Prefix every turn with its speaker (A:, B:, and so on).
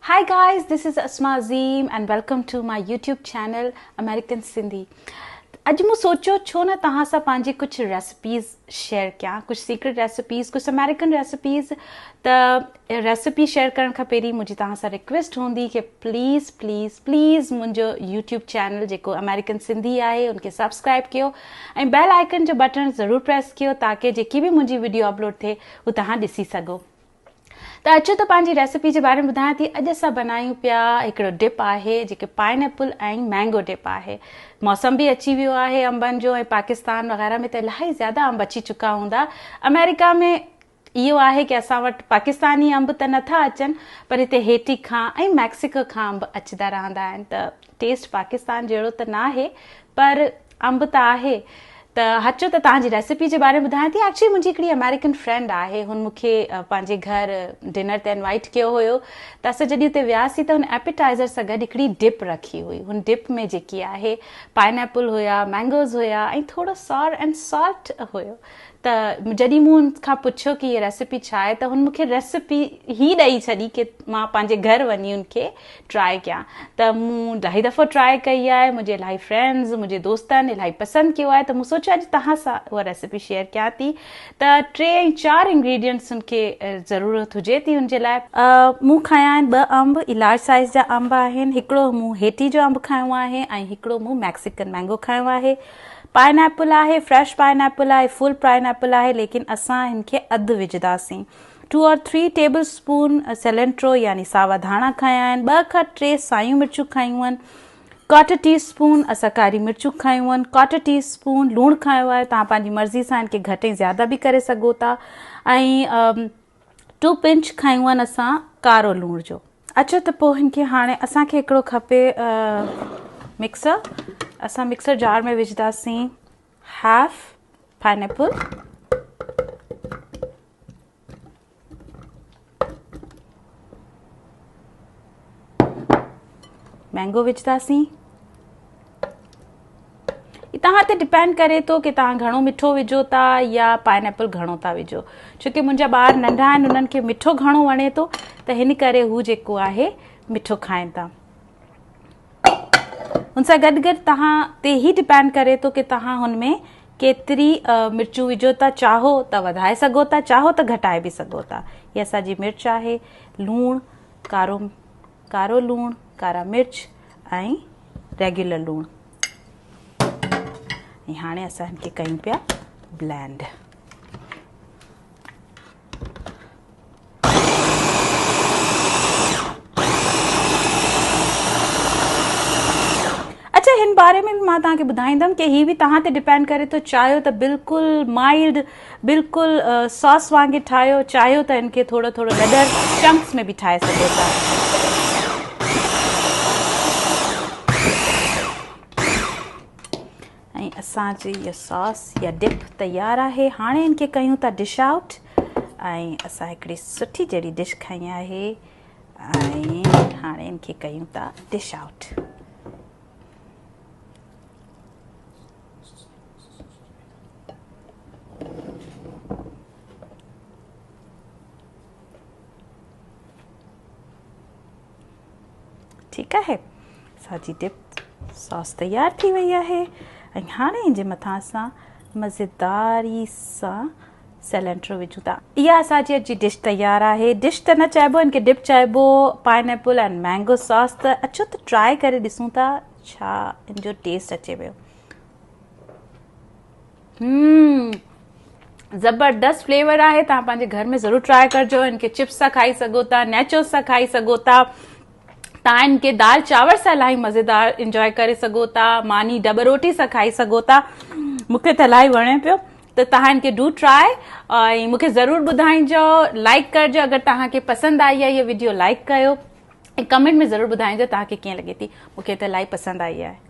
A: Hi guys, this is Asma Azim and welcome to my YouTube channel American Sindhi. अॼु मूं सोचियो छो न तव्हां सां पंहिंजी कुझु रेसिपीज़ शेयर कयां, कुझु सीक्रेट रेसिपीज़, कुझु अमेरिकन रेसिपीज़। त रेसिपी शेयर करण खां पहिरीं मुंहिंजी तव्हां सां रिक्वेस्ट हूंदी कि प्लीज़ प्लीज़ प्लीज़ मुंहिंजो यूट्यूब चैनल जेको अमेरिकन सिंधी आहे उनखे सब्सक्राइब कयो ऐं बेल आइकन जो बटन ज़रूरु प्रेस कयो ताकि जेकी बि मुंहिंजी वीडियो अपलोड थिए उहो तव्हां ॾिसी सघो। त अचो त पंहिंजी रेसिपी जे बारे में ॿुधायां थी। अॼु असां बनायूं पिया हिकिड़ो डिप आहे जेके पाइनएप्पल ऐं मैंगो डिप आहे। मौसम बि अची वियो आहे अंबनि जो, ऐं पाकिस्तान वग़ैरह में त इलाही ज़्यादा अंब अची चुका हूंदा। अमेरिका में इहो आहे कि असां वटि पाकिस्तानी अंब त नथा अचनि, पर हिते हेटी खां ऐं मैक्सिको खां अंब अचंदा रहंदा आहिनि। त टेस्ट पाकिस्तान जहिड़ो त न आहे, पर अंब त आहे। त अचो त तव्हांजी रेसिपी जे बारे में ॿुधायां थी। एक्चुअली मुंहिंजी हिकिड़ी अमेरिकन फ्रेंड आहे, हुन मूंखे पंहिंजे घर डिनर ते इनवाइट कयो हुयो। त असां जॾहिं हुते वियासीं त हुन एपिटाइज़र सां गॾु हिकिड़ी डिप रखी हुई। हुन डिप में जेकी आहे पाइनएप्पल हुया, मैंगोज़ हुया ऐं थोरो सॉर एंड सॉल्ट हुयो। त जॾहिं मूं हुन खां पुछियो कि हीअ रेसिपी छा आहे, त हुन मूंखे रेसिपी ई ॾेई छॾी कि मां पंहिंजे घर वञी हुनखे ट्राए कयां। त मूं इलाही दफ़ो ट्राए कई आहे, मुंहिंजे इलाही फ्रेंड्स, मुंहिंजे दोस्तनि इलाही पसंदि कयो आहे। त मूं सोचियो अॼु तव्हां सां उहा रेसिपी शेयर कयां थी। त 3 ऐं 4 इंग्रेडिएंट्स हुनखे ज़रूरत हुजे थी हुनजे लाइ। मूं खयां आहिनि 2 अंब, लार्ज साइज़ जा अंब आहिनि। हिकिड़ो मूं हेटी जो अंब खयो आहे ऐं हिकिड़ो मूं मैक्सिकन मैंगो खयो आहे। पाइनएप्पल आहे, फ्रेश पाइनएप्पल आहे, फुल पाइनएप्पल आहे, लेकिन असां हिनखे अधु विझंदासीं। 2 और 3 टेबल स्पून सिलेंट्रो यानी सावा धाणा खया आहिनि। 2 खां 3 सायूं मिर्चूं खयूं आहिनि। 1/4 टीस्पून असां कारी मिर्चूं खयूं आहिनि। 1/4 टीस्पून लूणु खयो आहे। तव्हां पंहिंजी मर्ज़ी सां हिनखे घटि ऐं ज़्यादा बि करे सघो था। ऐं 2 पिंच खयूं आहिनि असां कारो लूण जो। अचो त पोइ हिनखे हाणे असांखे हिकिड़ो खपे मिक्सर। असां मिक्सर जार में विझंदासीं हाफ पाइनएप्पल, मैंगो विझंदासीं। तव्हां ते डिपेंड करे थो कि तव्हां घणो मिठो विझो था या पाइनएप्पल घणो था विझो। छोकी मुंहिंजा ॿार नंढा आहिनि, उन्हनि खे मिठो घणो वणे थो, त हिन करे हू जेको आहे मिठो खाइनि था। हुन सां गॾु गॾु तव्हां ते ई डिपेंड करे थो कि तव्हां हुन में केतिरी मिर्चूं विझो था। चाहो त वधाए सघो था, चाहो त घटाए बि सघो था। हीअ असांजी मिर्च आहे, लूणु, कारो लूणु, कारा मिर्च ऐं रेगुलर लूणु। ऐं हाणे असां हिनखे कयूं पिया ब्लेंड। अच्छा, हिन बारे में बि मां तव्हांखे ॿुधाईंदमि कि हीअ बि तव्हां ते डिपेंड करे थो। चाहियो त बिल्कुलु माइल्ड, बिल्कुलु सॉस वांगुरु ठाहियो, चाहियो त हिनखे थोरो थोरो नंढर चंक्स में बि ठाहे सघो था। ऐं असांजी इहा सॉस या डिप तयारु आहे। हाणे हिनखे कयूं था डिश आउट। ऐं असां हिकिड़ी सुठी जहिड़ी डिश खई आहे ऐं हाणे हिनखे कयूं था डिश आउट। ठीकु आहे, असांजी डिप सॉस तयारु थी वई आहे। ऐं हाणे हिन जे मथां असां मज़ेदारी सां सिलेंट्रो विझूं था। इहा असांजी अॼु जी डिश तयारु आहे। डिश त न चइबो, हिनखे डिप चइबो, पाइनएप्पल ऐंड मैंगो सॉस। त अचो त ट्राए करे ॾिसूं था छा हिन जो टेस्ट अचे पियो। ज़बरदस्त फ्लेवर आहे। तव्हां पंहिंजे घर में ज़रूरु ट्राए करिजो। हिनखे चिप्स सां खाई सघो था, नेचोस सां खाई सघो था। तव्हां हिनखे दाल चांवर सां इलाही मज़ेदार इंजॉय करे सघो था। मानी डॿ रोटी सां खाई सघो था। मूंखे त इलाही वणे पियो। त तव्हां हिनखे डू ट्राए ऐं मूंखे ज़रूरु ॿुधाइजो, लाइक करिजो। अगरि तव्हांखे पसंदि आई आहे इहा वीडियो, लाइक कयो ऐं कमेंट में ज़रूरु ॿुधाइजो तव्हांखे कीअं लॻे थी। मूंखे त इलाही पसंदि आई आहे।